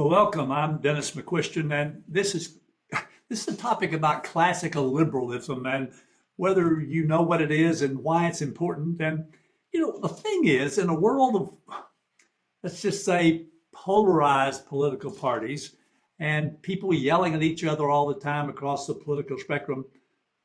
Well, welcome. I'm Dennis McCuistion, and this is a topic about classical liberalism and whether you know what it is and why it's important. And the thing is, in a world of, let's just say, polarized political parties and people yelling at each other all the time across the political spectrum,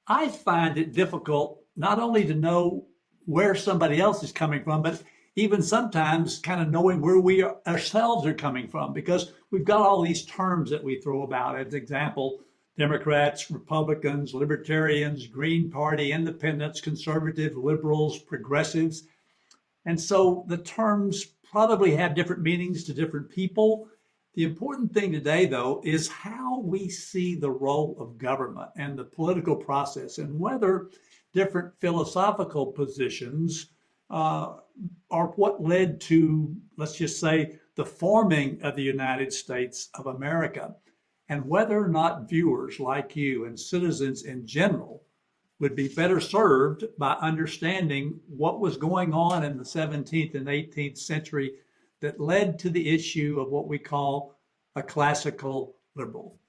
I find it difficult not only to know where somebody else is coming from, but even sometimes kind of knowing where ourselves are coming from, because we've got all these terms that we throw about. As an example, Democrats, Republicans, Libertarians, Green Party, Independents, Conservative, Liberals, Progressives. And so the terms probably have different meanings to different people. The important thing today, though, is how we see the role of government and the political process, and whether different philosophical positions are what led to, let's just say, the forming of the United States of America, and whether or not viewers like you and citizens in general would be better served by understanding what was going on in the 17th and 18th century that led to the issue of what we call a classical liberal.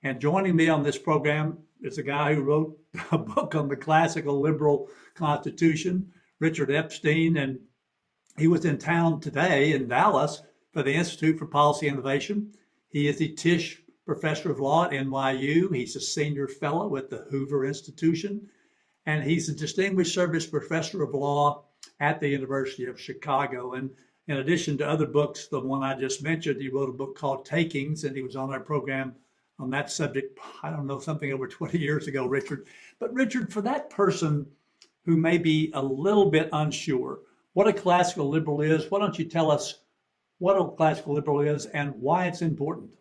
And joining me on this program is a guy who wrote a book on the classical liberal constitution, Richard Epstein, and he was in town today in Dallas for the Institute for Policy Innovation. He is the Tisch Professor of Law at NYU. He's a senior fellow at the Hoover Institution, and he's a distinguished service professor of law at the University of Chicago. And in addition to other books, the one I just mentioned, he wrote a book called Takings, and he was on our program on that subject, I don't know, something over 20 years ago, Richard. But Richard, for that person who may be a little bit unsure what a classical liberal is, why don't you tell us what a classical liberal is and why it's important?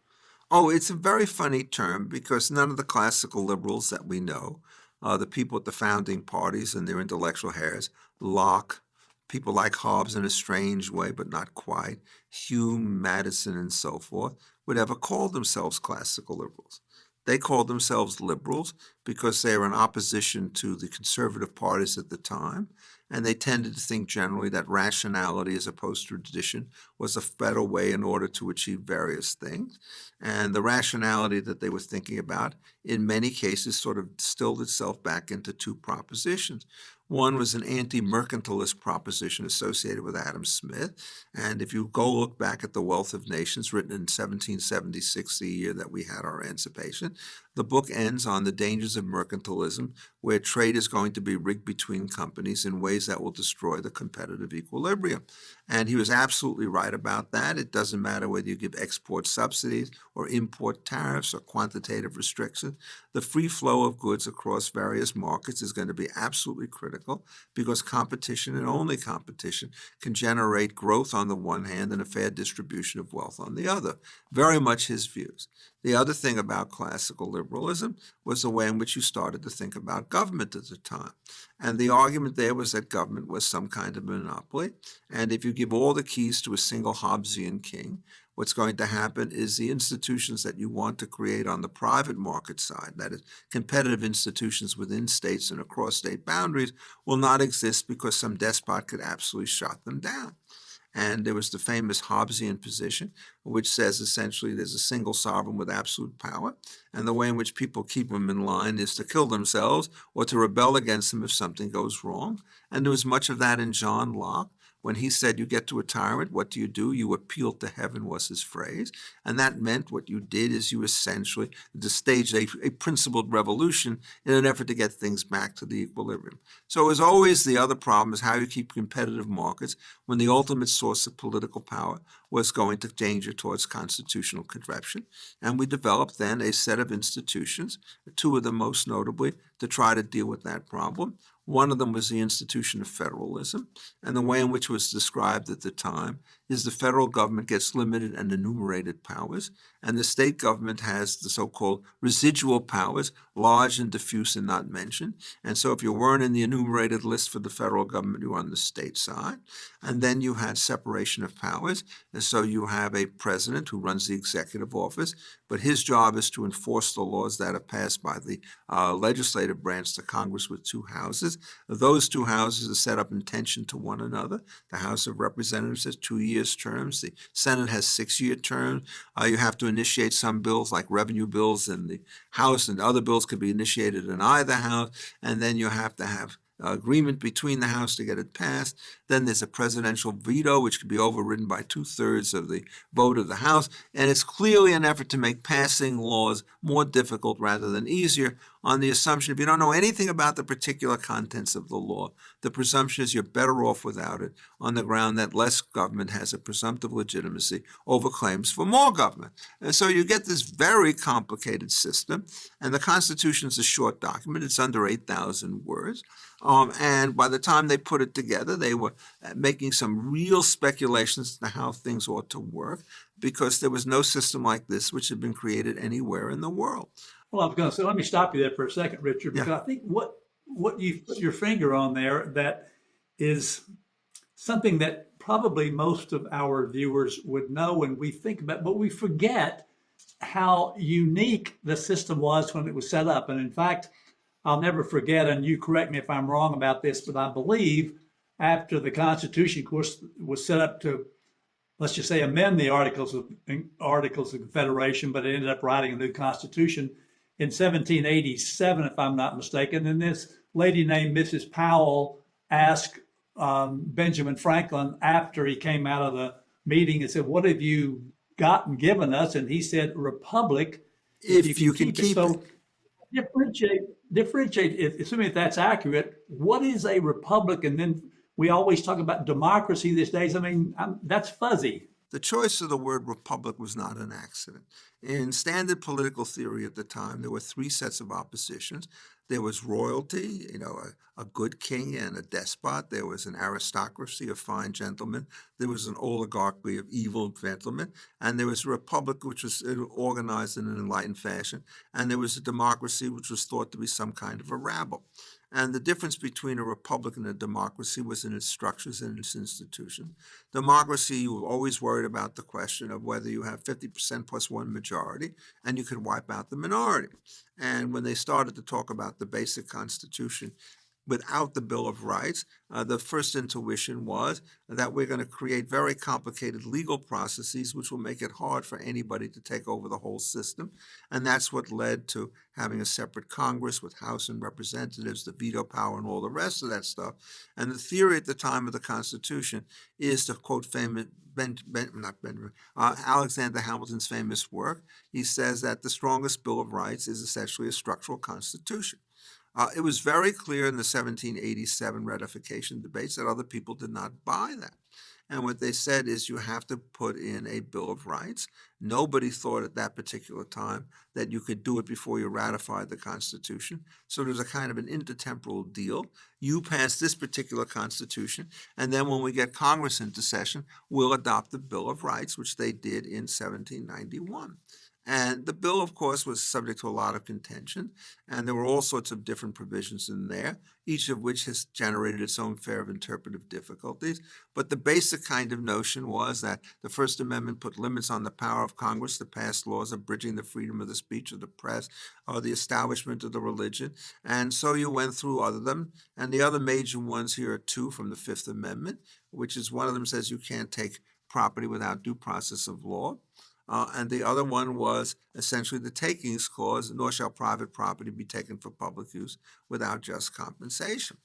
Oh, it's a very funny term because none of the classical liberals that we know, the people at the founding parties and their intellectual heirs, Locke, people like Hobbes in a strange way, but not quite, Hume, Madison, and so forth, would ever call themselves classical liberals. They called themselves liberals because they were in opposition to the conservative parties at the time, and they tended to think generally that rationality as opposed to tradition was a better way in order to achieve various things. And the rationality that they were thinking about, in many cases, sort of distilled itself back into two propositions. One was an anti-mercantilist proposition associated with Adam Smith. And if you go look back at The Wealth of Nations, written in 1776, the year that we had our emancipation, the book ends on the dangers of mercantilism, where trade is going to be rigged between companies in ways that will destroy the competitive equilibrium. And he was absolutely right about that. It doesn't matter whether you give export subsidies or import tariffs or quantitative restrictions. The free flow of goods across various markets is going to be absolutely critical because competition and only competition can generate growth on the one hand and a fair distribution of wealth on the other. Very much his views. The other thing about classical liberalism was the way in which you started to think about government at the time. And the argument there was that government was some kind of monopoly. And if you give all the keys to a single Hobbesian king, what's going to happen is the institutions that you want to create on the private market side, that is, competitive institutions within states and across state boundaries, will not exist because some despot could absolutely shut them down. And there was the famous Hobbesian position, which says essentially there's a single sovereign with absolute power, and the way in which people keep them in line is to kill themselves or to rebel against them if something goes wrong. And there was much of that in John Locke. When he said, you get to a tyrant, what do? You appeal to heaven, was his phrase. And that meant what you did is you essentially staged a principled revolution in an effort to get things back to the equilibrium. So as always, the other problem is how you keep competitive markets when the ultimate source of political power was going to danger towards constitutional contraption. And we developed then a set of institutions, two of them most notably, to try to deal with that problem. One of them was the institution of federalism, and the way in which it was described at the time is the federal government gets limited and enumerated powers, and the state government has the so-called residual powers, large and diffuse and not mentioned. And so if you weren't in the enumerated list for the federal government, you were on the state side. And then you had separation of powers. So you have a president who runs the executive office, but his job is to enforce the laws that are passed by the legislative branch, the Congress with two houses. Those two houses are set up in tension to one another. The House of Representatives has 2-year terms. The Senate has 6-year terms. You have to initiate some bills like revenue bills in the House, and other bills could be initiated in either house. And then you have to have agreement between the House to get it passed. Then there's a presidential veto, which could be overridden by 2/3 of the vote of the House. And it's clearly an effort to make passing laws more difficult rather than easier, on the assumption if you don't know anything about the particular contents of the law, the presumption is you're better off without it, on the ground that less government has a presumptive legitimacy over claims for more government. And so you get this very complicated system, and the Constitution is a short document. It's under 8,000 words. And by the time they put it together, they were making some real speculations as to how things ought to work, because there was no system like this which had been created anywhere in the world. Well, I was going to say, let me stop you there for a second, Richard, because I think what you put your finger on there, that is something that probably most of our viewers would know and we think about, but we forget how unique the system was when it was set up. And in fact, I'll never forget, and you correct me if I'm wrong about this, but I believe after the Constitution, of course, was set up to, let's just say, amend the Articles of Confederation, but it ended up writing a new Constitution in 1787, if I'm not mistaken. And this lady named Mrs. Powell asked Benjamin Franklin after he came out of the meeting and said, "What have you gotten given us?" And he said, "Republic, if you can keep it." So differentiate, assuming if that's accurate, what is a republic? And then we always talk about democracy these days. I mean, that's fuzzy. The choice of the word republic was not an accident. In standard political theory at the time, there were 3 sets of oppositions. There was royalty, a good king and a despot. There was an aristocracy of fine gentlemen. There was an oligarchy of evil gentlemen. And there was a republic which was organized in an enlightened fashion. And there was a democracy which was thought to be some kind of a rabble. And the difference between a republic and a democracy was in its structures and its institutions. Democracy, you were always worried about the question of whether you have 50% plus 1 majority, and you could wipe out the minority. And when they started to talk about the basic constitution without the Bill of Rights, the first intuition was that we're going to create very complicated legal processes which will make it hard for anybody to take over the whole system. And that's what led to having a separate Congress with House and Representatives, the veto power, and all the rest of that stuff. And the theory at the time of the Constitution is, to quote Alexander Hamilton's famous work, he says that the strongest Bill of Rights is essentially a structural constitution. It was very clear in the 1787 ratification debates that other people did not buy that. And what they said is you have to put in a Bill of Rights. Nobody thought at that particular time that you could do it before you ratified the Constitution. So there's a kind of an intertemporal deal. You pass this particular Constitution, and then when we get Congress into session, we'll adopt the Bill of Rights, which they did in 1791. And the bill, of course, was subject to a lot of contention, and there were all sorts of different provisions in there, each of which has generated its own fair of interpretive difficulties. But the basic kind of notion was that the First Amendment put limits on the power of Congress to pass laws abridging the freedom of the speech of the press or the establishment of the religion. And so you went through other them. And the other major ones here are 2 from the Fifth Amendment, which is one of them says you can't take property without due process of law. And the other one was essentially the takings clause, nor shall private property be taken for public use without just compensation.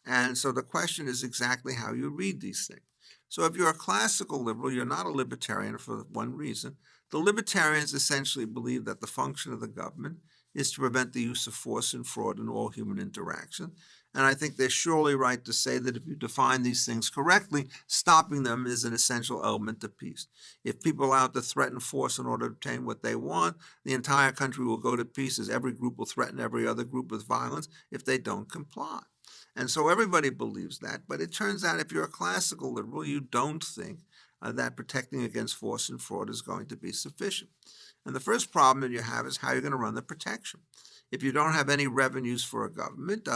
And so the question is exactly how you read these things. So if you're a classical liberal, you're not a libertarian for one reason. The libertarians essentially believe that the function of the government is to prevent the use of force and fraud in all human interaction. And I think they're surely right to say that if you define these things correctly, stopping them is an essential element of peace. If people are allowed to threaten force in order to obtain what they want, the entire country will go to pieces. Every group will threaten every other group with violence if they don't comply. And so everybody believes that. But it turns out if you're a classical liberal, you don't think that protecting against force and fraud is going to be sufficient. And the first problem that you have is how you're going to run the protection. If you don't have any revenues for a government,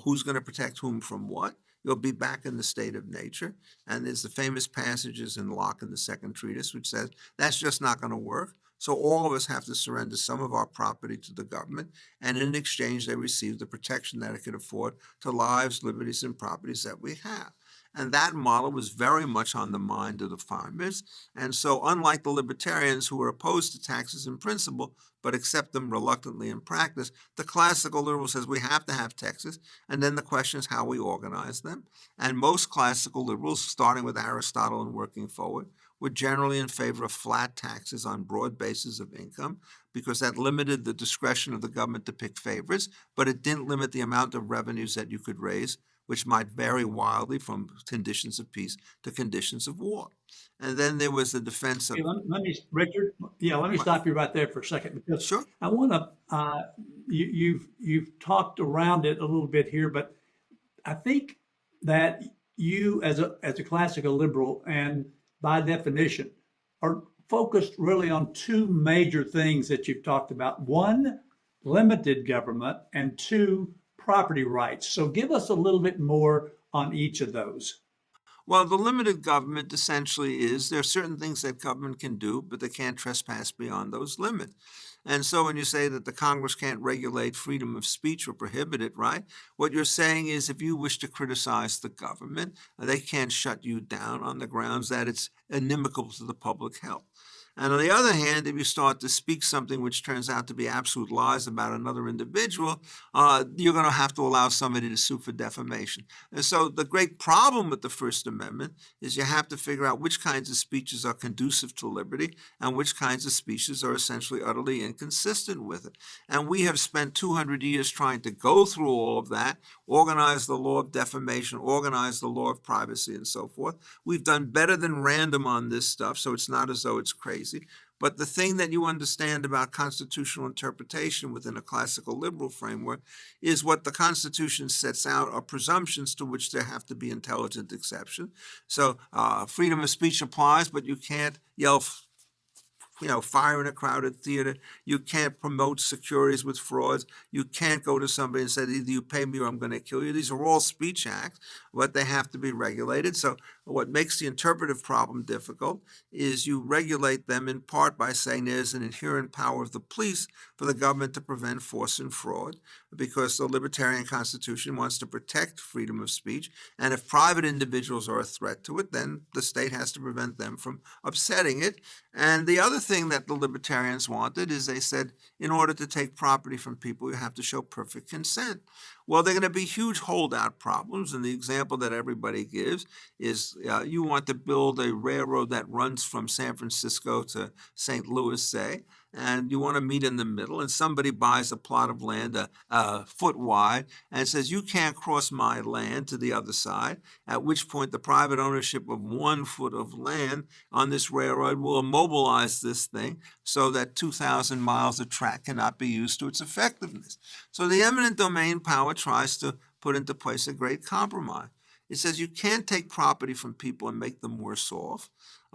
who's going to protect whom from what? you'll be back in the state of nature. And there's the famous passages in Locke in the second treatise, which says that's just not going to work. So all of us have to surrender some of our property to the government, and in exchange, they receive the protection that it could afford to lives, liberties, and properties that we have. And that model was very much on the mind of the farmers. And so, unlike the libertarians who are opposed to taxes in principle, but accept them reluctantly in practice, the classical liberal says we have to have taxes. And then the question is how we organize them. And most classical liberals, starting with Aristotle and working forward, were generally in favor of flat taxes on broad bases of income because that limited the discretion of the government to pick favorites, but it didn't limit the amount of revenues that you could raise, which might vary wildly from conditions of peace to conditions of war. And then there was the defense of... Hey, let me, Richard, let me stop you right there for a second, because Sure. I want to, you've talked around it a little bit here, but I think that you as a classical liberal, and by definition, are focused really on two major things that you've talked about. One, limited government, and two, property rights. So give us a little bit more on each of those. Well, the limited government essentially is there are certain things that government can do, but they can't trespass beyond those limits. And so when you say that the Congress can't regulate freedom of speech or prohibit it, right? What you're saying is if you wish to criticize the government, they can't shut you down on the grounds that it's inimical to the public health. And on the other hand, if you start to speak something which turns out to be absolute lies about another individual, you're going to have to allow somebody to sue for defamation. And so the great problem with the First Amendment is you have to figure out which kinds of speeches are conducive to liberty and which kinds of speeches are essentially utterly inconsistent with it. And we have spent 200 years trying to go through all of that, organize the law of defamation, organize the law of privacy, and so forth. We've done better than random on this stuff, so it's not as though it's crazy. But the thing that you understand about constitutional interpretation within a classical liberal framework is what the Constitution sets out are presumptions to which there have to be intelligent exceptions. So freedom of speech applies, but you can't yell fire in a crowded theater. You can't promote securities with frauds. You can't go to somebody and say, either you pay me or I'm going to kill you. These are all speech acts, but they have to be regulated. So what makes the interpretive problem difficult is you regulate them in part by saying there's an inherent power of the police for the government to prevent force and fraud, because the libertarian constitution wants to protect freedom of speech. And if private individuals are a threat to it, then the state has to prevent them from upsetting it. And the other thing that the libertarians wanted is they said, in order to take property from people, you have to show perfect consent. Well, there are going to be huge holdout problems. And the example that everybody gives is you want to build a railroad that runs from San Francisco to St. Louis, say, and you want to meet in the middle, and somebody buys a plot of land a foot wide and says, you can't cross my land to the other side, at which point the private ownership of 1 foot of land on this railroad will immobilize this thing so that 2,000 miles of track cannot be used to its effectiveness. So the eminent domain power tries to put into place a great compromise. It says you can't take property from people and make them worse off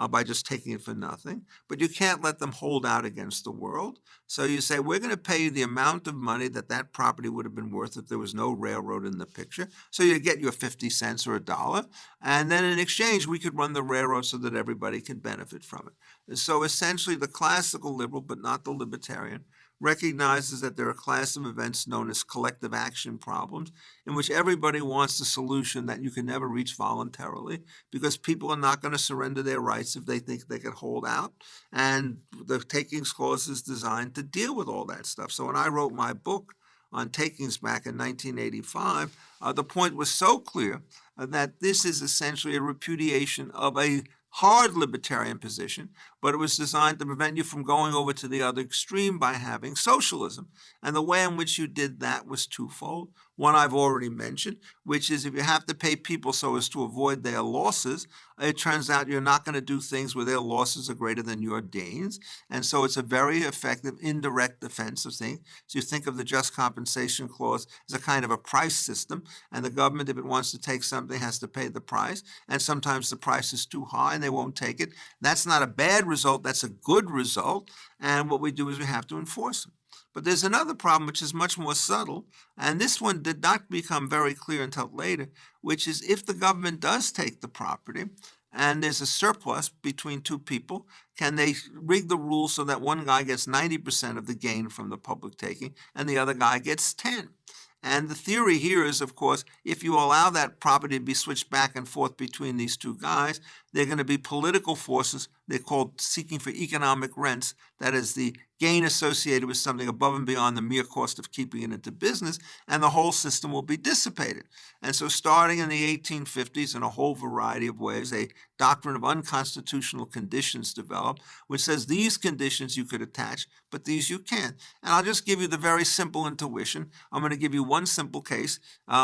by just taking it for nothing, but you can't let them hold out against the world. So you say, we're going to pay you the amount of money that that property would have been worth if there was no railroad in the picture. So you get your 50 cents or $1. And then in exchange, we could run the railroad so that everybody could benefit from it. And so essentially the classical liberal, but not the libertarian, recognizes that there are a class of events known as collective action problems in which everybody wants a solution that you can never reach voluntarily because people are not going to surrender their rights if they think they can hold out. And the takings clause is designed to deal with all that stuff. So when I wrote my book on takings back in 1985, the point was so clear that this is essentially a repudiation of a hard libertarian position, but it was designed to prevent you from going over to the other extreme by having socialism. And the way in which you did that was twofold. One I've already mentioned, which is if you have to pay people so as to avoid their losses, it turns out you're not going to do things where their losses are greater than your gains. And so it's a very effective indirect defense of things. So you think of the just compensation clause as a kind of a price system, and the government, if it wants to take something, has to pay the price. And sometimes the price is too high and they won't take it. That's not a bad result, that's a good result. And what we do is we have to enforce it. But there's another problem which is much more subtle, and this one did not become very clear until later, which is if the government does take the property and there's a surplus between two people, can they rig the rules so that one guy gets 90% of the gain from the public taking and the other guy gets 10? And the theory here is, of course, if you allow that property to be switched back and forth between these two guys, there are going to be political forces, they're called seeking for economic rents, that is the gain associated with something above and beyond the mere cost of keeping it into business, and the whole system will be dissipated. And so starting in the 1850s, in a whole variety of ways, a doctrine of unconstitutional conditions developed, which says these conditions you could attach, but these you can't. And I'll just give you the very simple intuition. I'm going to give you one simple case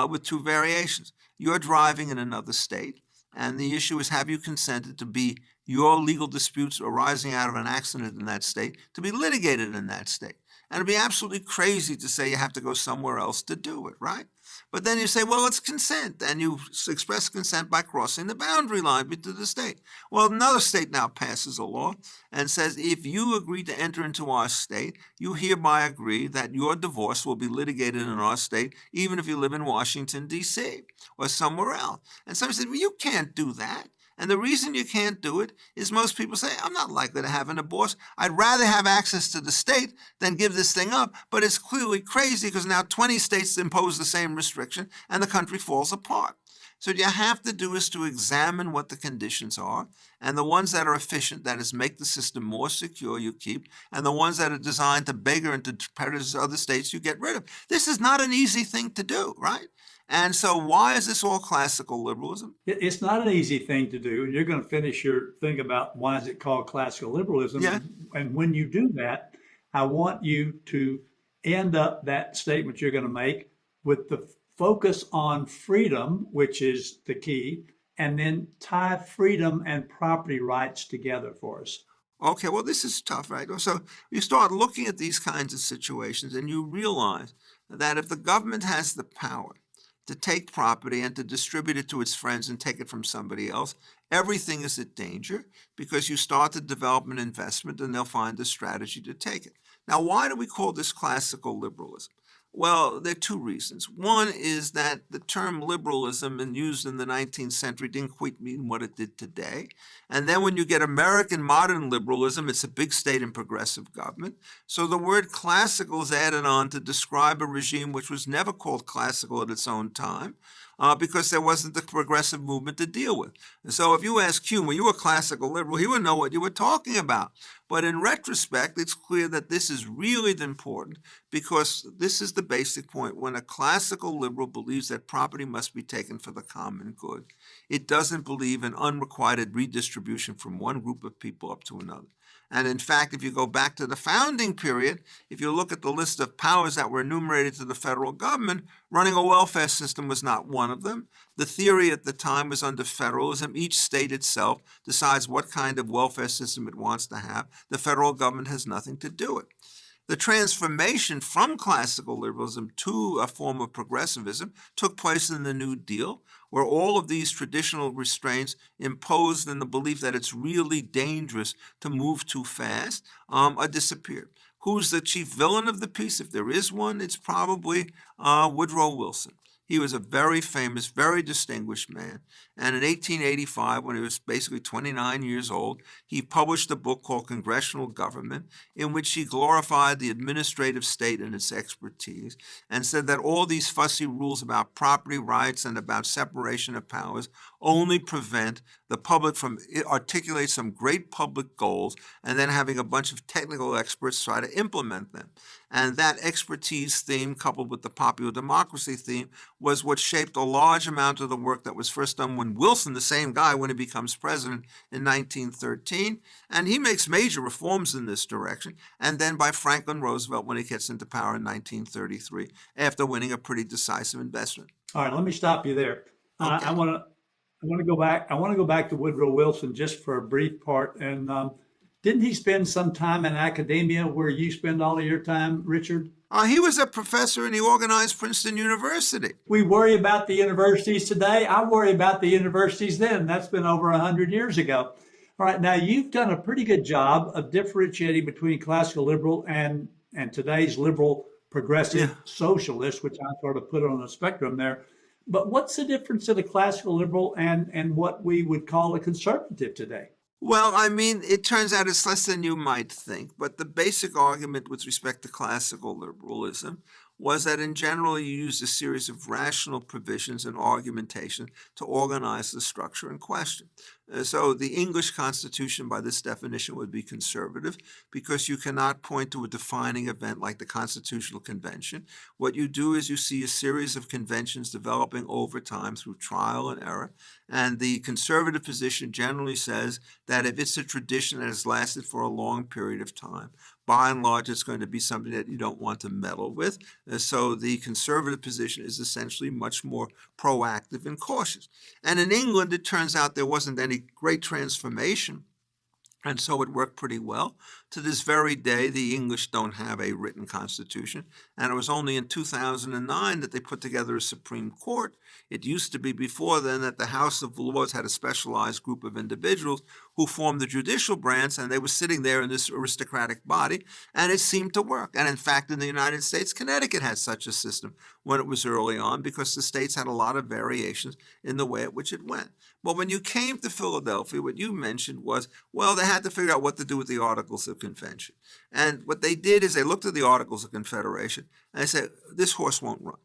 with two variations. You're driving in another state, and the issue is, have you consented to be your legal disputes arising out of an accident in that state to be litigated in that state? And it'd be absolutely crazy to say you have to go somewhere else to do it, right? But then you say, well, it's consent, and you express consent by crossing the boundary line to the state. Well, another state now passes a law and says, if you agree to enter into our state, you hereby agree that your divorce will be litigated in our state, even if you live in Washington, D.C. or somewhere else. And somebody said, well, you can't do that. And the reason you can't do it is most people say, I'm not likely to have a divorce. I'd rather have access to the state than give this thing up. But it's clearly crazy because now 20 states impose the same restriction and the country falls apart. So what you have to do is to examine what the conditions are, and the ones that are efficient, that is, make the system more secure, you keep, and the ones that are designed to beggar and to prejudice other states, you get rid of. This is not an easy thing to do, right? And so why is this all classical liberalism? It's not an easy thing to do. You're going to finish your thing about why is it called classical liberalism. Yeah. And when you do that, I want you to end up that statement you're going to make with the focus on freedom, which is the key, and then tie freedom and property rights together for us. Okay, well, this is tough, right? So you start looking at these kinds of situations and you realize that if the government has the power to take property and to distribute it to its friends and take it from somebody else, everything is in danger because you start to develop an investment and they'll find a strategy to take it. Now, why do we call this classical liberalism? Well, there are two reasons. One is that the term liberalism, and used in the 19th century, didn't quite mean what it did today. And then when you get American modern liberalism, it's a big state and progressive government. So the word classical is added on to describe a regime which was never called classical at its own time, because there wasn't the progressive movement to deal with. And so if you ask Hume, were you a classical liberal, he would know what you were talking about. But in retrospect, it's clear that this is really important because this is the basic point. When a classical liberal believes that property must be taken for the common good, it doesn't believe in unrequited redistribution from one group of people up to another. And in fact, if you go back to the founding period, if you look at the list of powers that were enumerated to the federal government, running a welfare system was not one of them. The theory at the time was under federalism. Each state itself decides what kind of welfare system it wants to have. The federal government has nothing to do with it. The transformation from classical liberalism to a form of progressivism took place in the New Deal, where all of these traditional restraints imposed in the belief that it's really dangerous to move too fast are disappeared. Who's the chief villain of the piece? If there is one, it's probably Woodrow Wilson. He was a very famous, very distinguished man. And in 1885, when he was basically 29 years old, he published a book called Congressional Government, in which he glorified the administrative state and its expertise, and said that all these fussy rules about property rights and about separation of powers only prevent the public from articulate some great public goals and then having a bunch of technical experts try to implement them. And that expertise theme, coupled with the popular democracy theme, was what shaped a large amount of the work that was first done when Wilson, the same guy, when he becomes president in 1913. And he makes major reforms in this direction. And then by Franklin Roosevelt when he gets into power in 1933, after winning a pretty decisive investment. All right, let me stop you there. Okay. I want to go back. I want to go back to Woodrow Wilson just for a brief part. And didn't he spend some time in academia where you spend all of your time, Richard? He was a professor and he organized Princeton University. We worry about the universities today. I worry about the universities then. That's been over 100 years ago. All right, now you've done a pretty good job of differentiating between classical liberal and and today's liberal progressive Yeah. socialist, which I sort of put on a spectrum there. But what's the difference in a classical liberal and what we would call a conservative today? Well, I mean, it turns out it's less than you might think, but the basic argument with respect to classical liberalism was that in general you used a series of rational provisions and argumentation to organize the structure in question. So the English Constitution, by this definition, would be conservative because you cannot point to a defining event like the Constitutional Convention. What you do is you see a series of conventions developing over time through trial and error, and the conservative position generally says that if it's a tradition that has lasted for a long period of time, by and large, it's going to be something that you don't want to meddle with. So the conservative position is essentially much more proactive and cautious. And in England, it turns out there wasn't any great transformation. And so it worked pretty well. To this very day, the English don't have a written constitution. And it was only in 2009 that they put together a Supreme Court. It used to be before then that the House of Lords had a specialized group of individuals who formed the judicial branch, and they were sitting there in this aristocratic body, and it seemed to work. And in fact, in the United States, Connecticut had such a system when it was early on because the states had a lot of variations in the way at which it went. But when you came to Philadelphia, what you mentioned was, well, they had to figure out what to do with the Articles of Confederation. And what they did is they looked at the Articles of Confederation and they said, this horse won't run.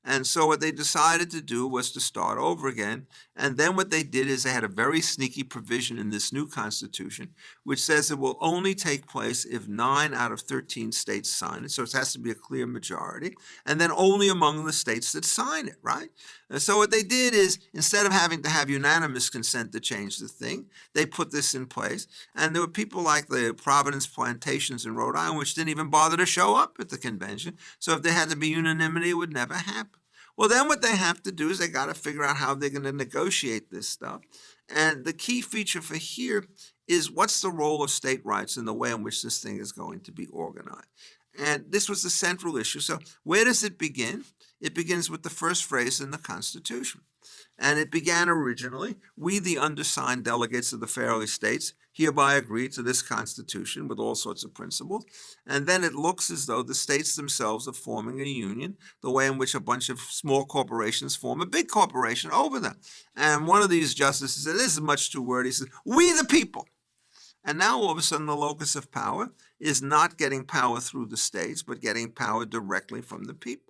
And so what they decided to do was to start over again. And then what they did is they had a very sneaky provision in this new Constitution, which says it will only take place if 9 out of 13 states sign it. So it has to be a clear majority. And then only among the states that sign it, right? And so what they did is, instead of having to have unanimous consent to change the thing, they put this in place. And there were people like the Providence Plantations in Rhode Island, which didn't even bother to show up at the convention. So if there had to be unanimity, it would never happen. Well, then what they have to do is they got to figure out how they're going to negotiate this stuff. And the key feature for here is what's the role of state rights in the way in which this thing is going to be organized. And this was the central issue. So where does it begin? It begins with the first phrase in the Constitution. And it began originally, we, the undersigned delegates of the fairly states, hereby agree to this Constitution with all sorts of principles. And then it looks as though the states themselves are forming a union, the way in which a bunch of small corporations form a big corporation over them. And one of these justices said, this is much too wordy. He says, we the people. And now all of a sudden the locus of power is not getting power through the states, but getting power directly from the people.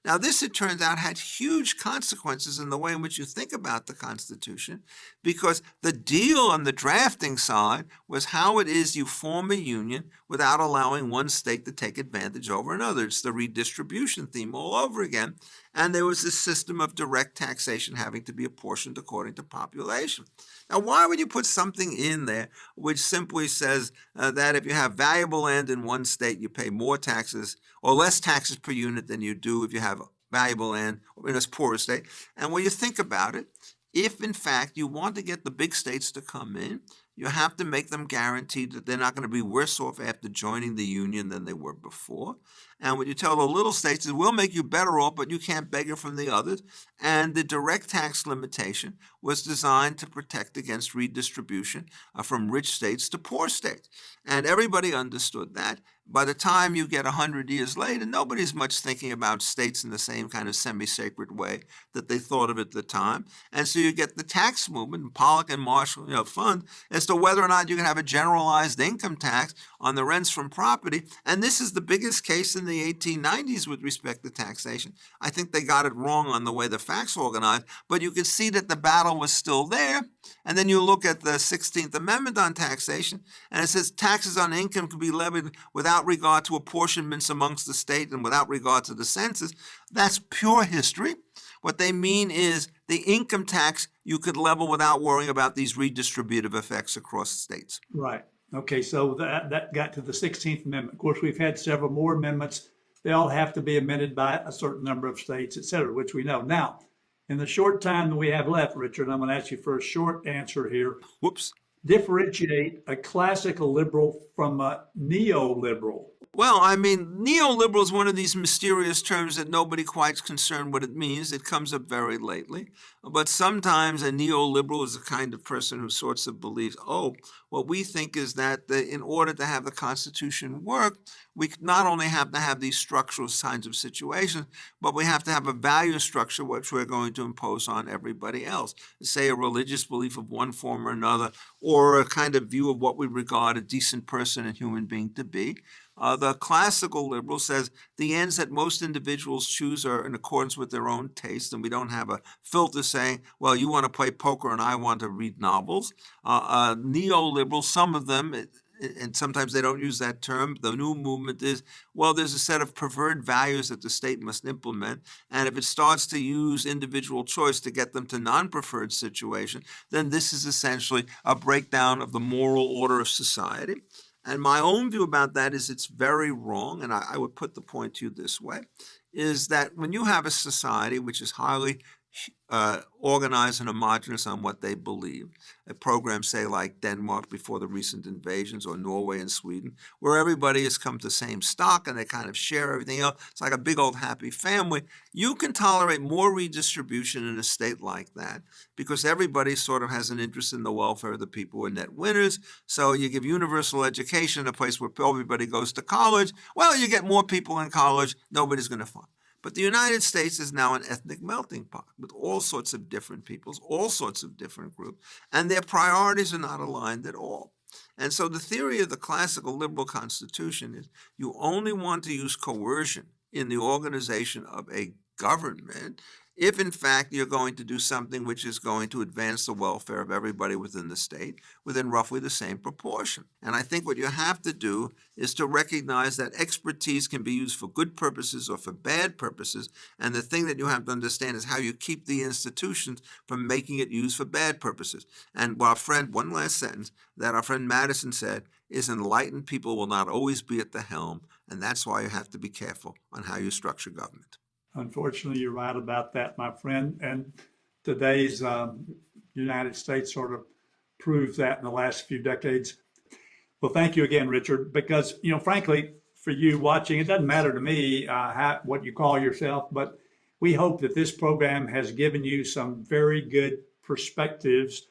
Now, this, it turns out, had huge consequences in the way in which you think about the Constitution, because the deal on the drafting side was how it is you form a union without allowing one state to take advantage over another. It's the redistribution theme all over again. And there was this system of direct taxation having to be apportioned according to population. Now, why would you put something in there which simply says that if you have valuable land in one state, you pay more taxes or less taxes per unit than you do if you have valuable land in a poorer state? And when you think about it, if in fact you want to get the big states to come in, you have to make them guaranteed that they're not going to be worse off after joining the union than they were before. And what you tell the little states is, we'll make you better off, but you can't beg it from the others. And the direct tax limitation was designed to protect against redistribution from rich states to poor states. And everybody understood that. By the time you get 100 years later, nobody's much thinking about states in the same kind of semi-sacred way that they thought of at the time. And so you get the tax movement, Pollock and Marshall fund, as to whether or not you can have a generalized income tax on the rents from property. And this is the biggest case in the 1890s with respect to taxation. I think they got it wrong on the way the facts were organized, but you could see that the battle was still there. And then you look at the 16th Amendment on taxation, and it says taxes on income can be levied without regard to apportionments amongst the state and without regard to the census. That's pure history. What they mean is the income tax you could level without worrying about these redistributive effects across states. Right. Okay, so that got to the 16th Amendment. Of course, we've had several more amendments. They all have to be amended by a certain number of states, et cetera, which we know. Now, in the short time that we have left, Richard, I'm going to ask you for a short answer here. Whoops. Differentiate a classical liberal from a neoliberal. Well, I mean, neoliberal is one of these mysterious terms that nobody quite's concerned what it means. It comes up very lately. But sometimes a neoliberal is the kind of person who sorts of believes, oh, what we think is that in order to have the Constitution work, we not only have to have these structural kinds of situations, but we have to have a value structure which we're going to impose on everybody else. Say a religious belief of one form or another, or a kind of view of what we regard a decent person and human being to be. The classical liberal says the ends that most individuals choose are in accordance with their own taste, and we don't have a filter saying, well, you want to play poker and I want to read novels. Neoliberals, some of them, and sometimes they don't use that term, the new movement is, well, there's a set of preferred values that the state must implement, and if it starts to use individual choice to get them to non-preferred situation, then this is essentially a breakdown of the moral order of society. And my own view about that is it's very wrong, and I would put the point to you this way, is that when you have a society which is highly organized and homogenous on what they believe, a program, say, like Denmark before the recent invasions, or Norway and Sweden, where everybody has come to the same stock and they kind of share everything else. It's like a big old happy family. You can tolerate more redistribution in a state like that because everybody sort of has an interest in the welfare of the people who are net winners. So you give universal education, a place where everybody goes to college. Well, you get more people in college. Nobody's going to find. But the United States is now an ethnic melting pot with all sorts of different peoples, all sorts of different groups, and their priorities are not aligned at all. And so the theory of the classical liberal constitution is you only want to use coercion in the organization of a government if, in fact, you're going to do something which is going to advance the welfare of everybody within the state within roughly the same proportion. And I think what you have to do is to recognize that expertise can be used for good purposes or for bad purposes. And the thing that you have to understand is how you keep the institutions from making it used for bad purposes. And our friend, one last sentence, that our friend Madison said is enlightened people will not always be at the helm. And that's why you have to be careful on how you structure government. Unfortunately, you're right about that, my friend. And today's United States sort of proves that in the last few decades. Well, thank you again, Richard, because, frankly, for you watching, it doesn't matter to me what you call yourself, but we hope that this program has given you some very good perspectives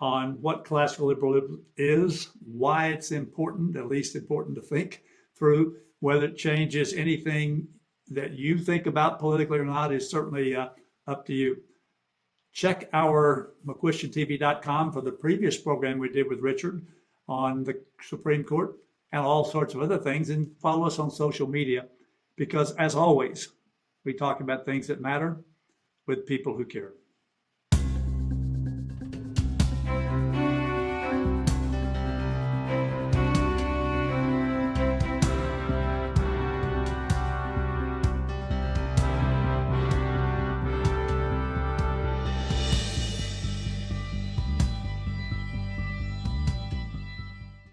on what classical liberalism is, why it's important, at least important to think through, whether it changes anything that you think about politically or not is certainly up to you. Check our McCuistionTV.com for the previous program we did with Richard on the Supreme Court and all sorts of other things, and follow us on social media because, as always, we talk about things that matter with people who care.